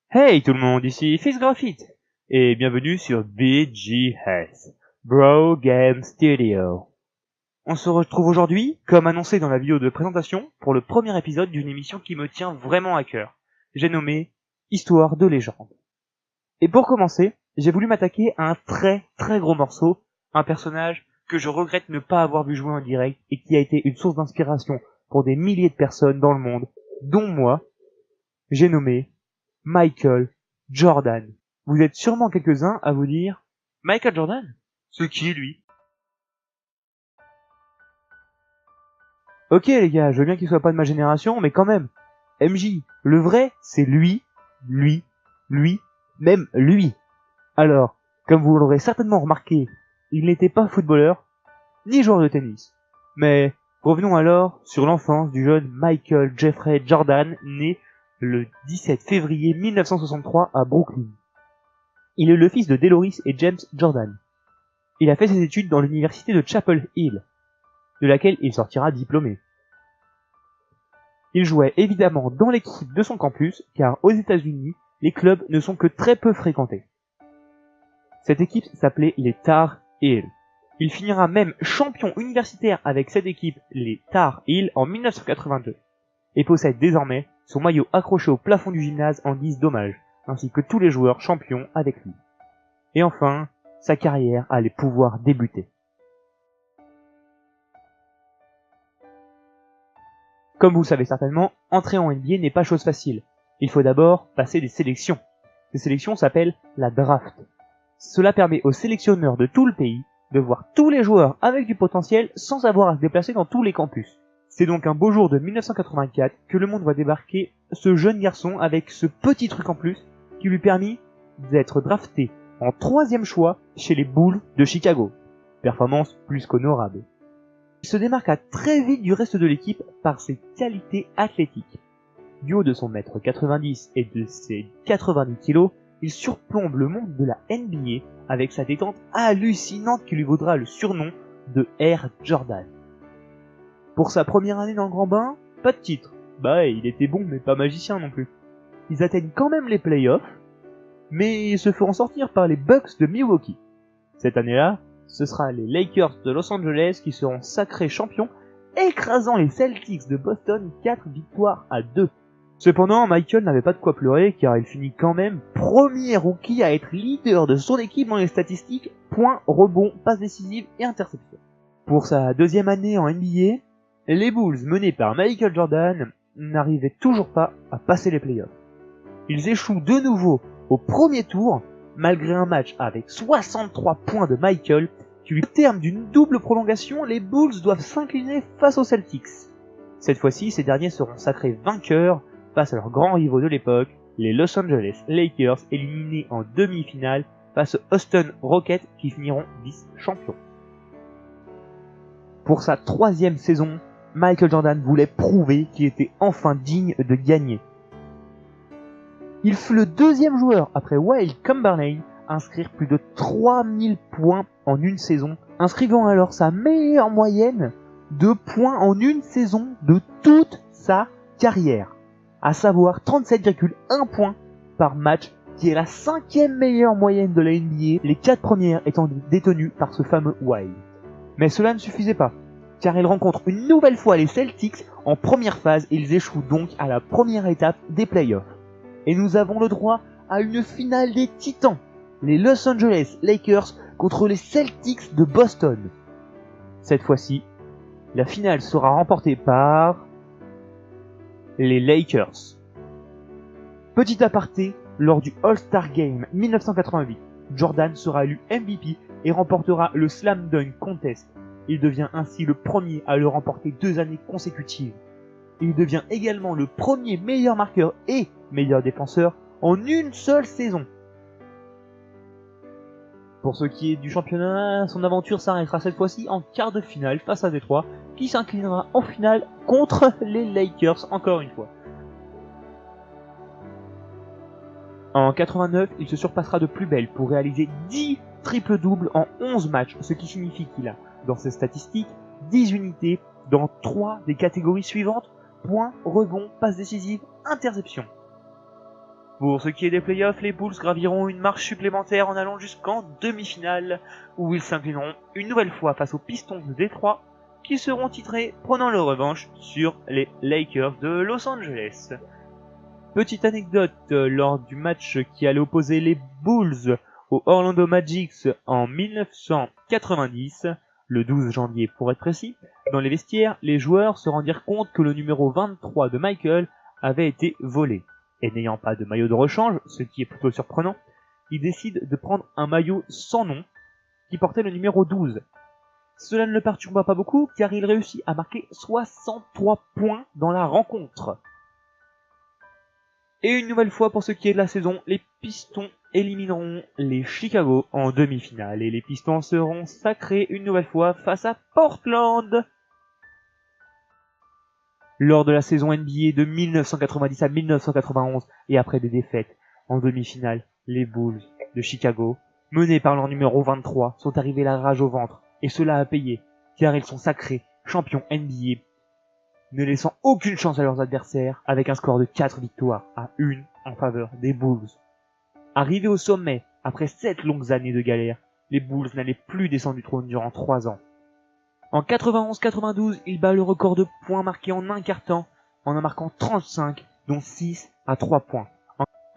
Hey tout le monde, ici FizGraphite, et bienvenue sur BGS, Bro Game Studio. On se retrouve aujourd'hui, comme annoncé dans la vidéo de présentation, pour le premier épisode d'une émission qui me tient vraiment à cœur. J'ai nommé Histoire de légende. Et pour commencer, j'ai voulu m'attaquer à un très gros morceau, un personnage que je regrette ne pas avoir vu jouer en direct et qui a été une source d'inspiration pour des milliers de personnes dans le monde, dont moi. J'ai nommé Michael Jordan. Vous êtes sûrement quelques-uns à vous dire Michael Jordan? C'est qui lui? Ok les gars, je veux bien qu'il soit pas de ma génération, mais quand même. MJ, le vrai, c'est lui, même lui. Alors, comme vous l'aurez certainement remarqué, il n'était pas footballeur, ni joueur de tennis. Mais revenons alors sur l'enfance du jeune Michael Jeffrey Jordan, né le 17 février 1963 à Brooklyn. Il est le fils de Deloris et James Jordan. Il a fait ses études dans l'université de Chapel Hill, de laquelle il sortira diplômé. Il jouait évidemment dans l'équipe de son campus, car aux États-Unis, les clubs ne sont que très peu fréquentés. Cette équipe s'appelait les Tar Heels. Il finira même champion universitaire avec cette équipe, les Tar Heels, en 1982, et possède désormais son maillot accroché au plafond du gymnase en guise d'hommage, ainsi que tous les joueurs champions avec lui. Et enfin, sa carrière allait pouvoir débuter. Comme vous le savez certainement, entrer en NBA n'est pas chose facile. Il faut d'abord passer des sélections. Ces sélections s'appellent la draft. Cela permet aux sélectionneurs de tout le pays de voir tous les joueurs avec du potentiel sans avoir à se déplacer dans tous les campus. C'est donc un beau jour de 1984 que le monde voit débarquer ce jeune garçon avec ce petit truc en plus qui lui permit d'être drafté en 3e choix chez les Bulls de Chicago. Performance plus qu'honorable. Il se démarqua très vite du reste de l'équipe par ses qualités athlétiques. Du haut de son mètre 90 et de ses 90 kilos, il surplombe le monde de la NBA avec sa détente hallucinante qui lui vaudra le surnom de Air Jordan. Pour sa première année dans le grand bain, pas de titre. Il était bon mais pas magicien non plus. Ils atteignent quand même les playoffs, mais ils se feront sortir par les Bucks de Milwaukee. Cette année-là, ce sera les Lakers de Los Angeles qui seront sacrés champions, écrasant les Celtics de Boston 4 victoires à 2. Cependant, Michael n'avait pas de quoi pleurer car il finit quand même premier rookie à être leader de son équipe dans les statistiques, points, rebonds, passes décisives et interceptions. Pour sa 2e année en NBA, les Bulls menés par Michael Jordan n'arrivaient toujours pas à passer les playoffs. Ils échouent de nouveau au premier tour, malgré un match avec 63 points de Michael, qui au terme d'une double prolongation, les Bulls doivent s'incliner face aux Celtics. Cette fois-ci, ces derniers seront sacrés vainqueurs face à leurs grands rivaux de l'époque, les Los Angeles Lakers, éliminés en demi-finale face aux Houston Rockets qui finiront vice-champions. Pour sa 3e saison, Michael Jordan voulait prouver qu'il était enfin digne de gagner. Il fut le 2e joueur après Wilt Chamberlain à inscrire plus de 3000 points en une saison, inscrivant alors sa meilleure moyenne de points en une saison de toute sa carrière, à savoir 37,1 points par match, qui est la 5e meilleure moyenne de la NBA, les 4 premières étant détenues par ce fameux Wilt. Mais cela ne suffisait pas, car il rencontre une nouvelle fois les Celtics en première phase et ils échouent donc à la première étape des playoffs. Et nous avons le droit à une finale des titans, les Los Angeles Lakers contre les Celtics de Boston. Cette fois-ci, la finale sera remportée par les Lakers. Petit aparté, lors du All-Star Game 1988, Jordan sera élu MVP et remportera le Slam Dunk Contest. Il devient ainsi le premier à le remporter 2 années consécutives. Il devient également le premier meilleur marqueur et meilleur défenseur en une seule saison. Pour ce qui est du championnat, son aventure s'arrêtera cette fois-ci en quart de finale face à Détroit, qui s'inclinera en finale contre les Lakers encore une fois. En 89, il se surpassera de plus belle pour réaliser 10 triples-doubles en 11 matchs, ce qui signifie qu'il a, dans ses statistiques, 10 unités dans 3 des catégories suivantes: points, rebonds, passes décisives, interceptions. Pour ce qui est des playoffs, les Bulls graviront une marche supplémentaire en allant jusqu'en demi-finale, où ils s'inclineront une nouvelle fois face aux Pistons de Détroit, qui seront titrés prenant leur revanche sur les Lakers de Los Angeles. Petite anecdote, lors du match qui allait opposer les Bulls aux Orlando Magic en 1990, le 12 janvier pour être précis, dans les vestiaires, les joueurs se rendirent compte que le numéro 23 de Michael avait été volé. Et n'ayant pas de maillot de rechange, ce qui est plutôt surprenant, ils décident de prendre un maillot sans nom qui portait le numéro 12. Cela ne le perturba pas beaucoup car il réussit à marquer 63 points dans la rencontre. Et une nouvelle fois pour ce qui est de la saison, les Pistons élimineront les Chicago en demi-finale et les Pistons seront sacrés une nouvelle fois face à Portland. Lors de la saison NBA de 1990 à 1991 et après des défaites en demi-finale, les Bulls de Chicago, menés par leur numéro 23, sont arrivés la rage au ventre et cela a payé car ils sont sacrés champions NBA, ne laissant aucune chance à leurs adversaires avec un score de 4 victoires à 1 en faveur des Bulls. Arrivés au sommet, après 7 longues années de galère, les Bulls n'allaient plus descendre du trône durant 3 ans. En 91-92, il bat le record de points marqués en un quart-temps, en en marquant 35, dont 6 à 3 points.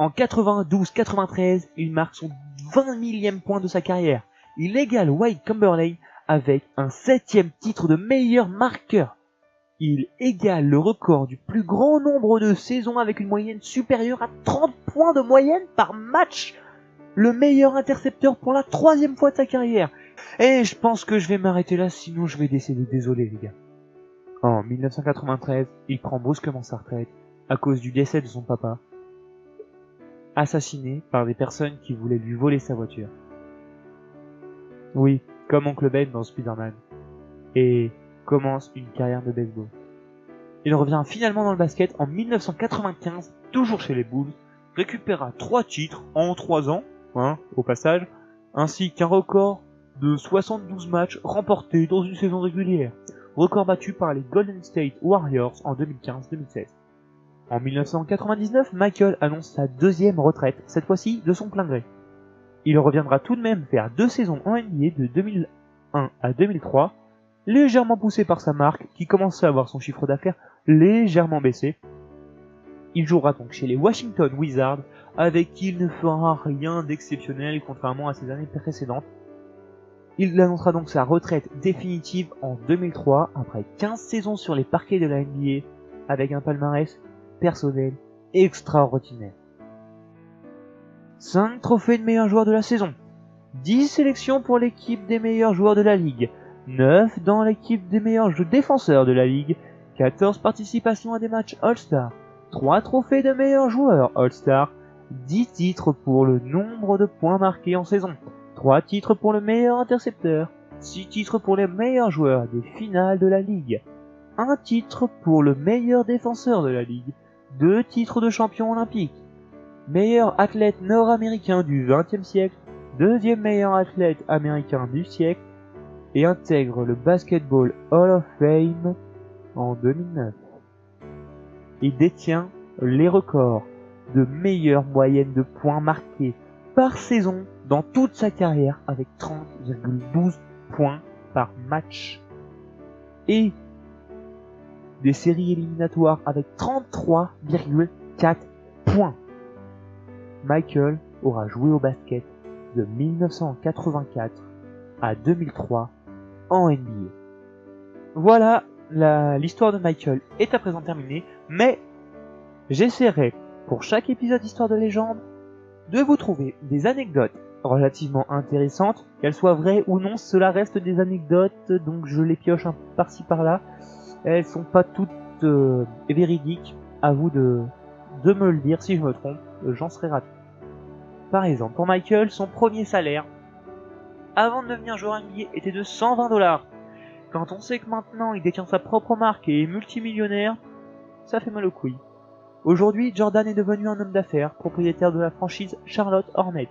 En 92-93, il marque son 20 millième point de sa carrière. Il égale Wilt Chamberlain avec un 7e titre de meilleur marqueur. Il égale le record du plus grand nombre de saisons avec une moyenne supérieure à 30 points de moyenne par match. Le meilleur intercepteur pour la 3e fois de sa carrière. Et je pense que je vais m'arrêter là, sinon je vais décéder. Désolé les gars. En 1993, il prend brusquement sa retraite à cause du décès de son papa, assassiné par des personnes qui voulaient lui voler sa voiture. Oui, comme Oncle Ben dans Spider-Man. Et commence une carrière de baseball. Il revient finalement dans le basket en 1995, toujours chez les Bulls, récupéra 3 titres en 3 ans, au passage, ainsi qu'un record de 72 matchs remportés dans une saison régulière, record battu par les Golden State Warriors en 2015-2016. En 1999, Michael annonce sa 2e retraite, cette fois-ci de son plein gré. Il reviendra tout de même faire 2 saisons en NBA de 2001 à 2003, légèrement poussé par sa marque qui commençait à voir son chiffre d'affaires légèrement baissé. Il jouera donc chez les Washington Wizards, avec qui il ne fera rien d'exceptionnel contrairement à ses années précédentes. Il annoncera donc sa retraite définitive en 2003, après 15 saisons sur les parquets de la NBA, avec un palmarès personnel extraordinaire. 5 trophées de meilleur joueur de la saison, 10 sélections pour l'équipe des meilleurs joueurs de la ligue, 9 dans l'équipe des meilleurs défenseurs de la ligue, 14 participations à des matchs All-Star, 3 trophées de meilleurs joueurs All-Star, 10 titres pour le nombre de points marqués en saison, 3 titres pour le meilleur intercepteur, 6 titres pour les meilleurs joueurs des finales de la ligue, 1 titre pour le meilleur défenseur de la ligue, 2 titres de champion olympique, meilleur athlète nord-américain du XXe siècle, 2e meilleur athlète américain du siècle, et intègre le Basketball Hall of Fame en 2009. Il détient les records de meilleure moyenne de points marqués par saison dans toute sa carrière avec 30,12 points par match. Et des séries éliminatoires avec 33,4 points. Michael aura joué au basket de 1984 à 2003 en NBA. Voilà, l'histoire de Michael est à présent terminée, mais j'essaierai pour chaque épisode d'Histoire de légende de vous trouver des anecdotes relativement intéressantes, qu'elles soient vraies ou non, cela reste des anecdotes, donc je les pioche un par-ci par-là. Elles sont pas toutes véridiques, à vous de me le dire si je me trompe, j'en serai ravi. Par exemple, pour Michael, son premier salaire avant de devenir joueur NBA était de 120$. Quand on sait que maintenant il détient sa propre marque et est multimillionnaire, ça fait mal aux couilles. Aujourd'hui, Jordan est devenu un homme d'affaires, propriétaire de la franchise Charlotte Hornets,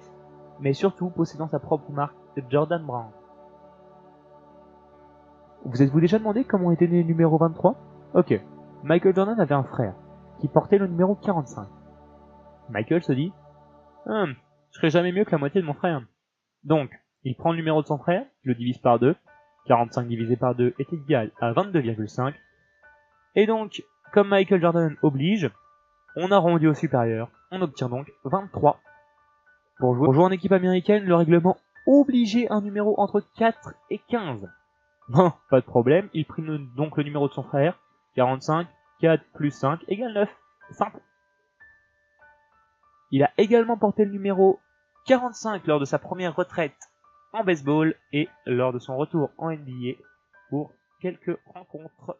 mais surtout possédant sa propre marque de Jordan Brand. Vous êtes-vous déjà demandé comment était né le numéro 23 ? Ok, Michael Jordan avait un frère, qui portait le numéro 45. Michael se dit je serai jamais mieux que la moitié de mon frère. Donc, il prend le numéro de son frère, il le divise par 2, 45 divisé par 2 est égal à 22,5, et donc, comme Michael Jordan oblige, on arrondit au supérieur, on obtient donc 23. Pour jouer en équipe américaine, le règlement obligeait un numéro entre 4 et 15. Bon, pas de problème, il prit donc le numéro de son frère, 45, 4 plus 5 égale 9, c'est simple. Il a également porté le numéro 45 lors de sa première retraite en baseball et lors de son retour en NBA pour quelques rencontres.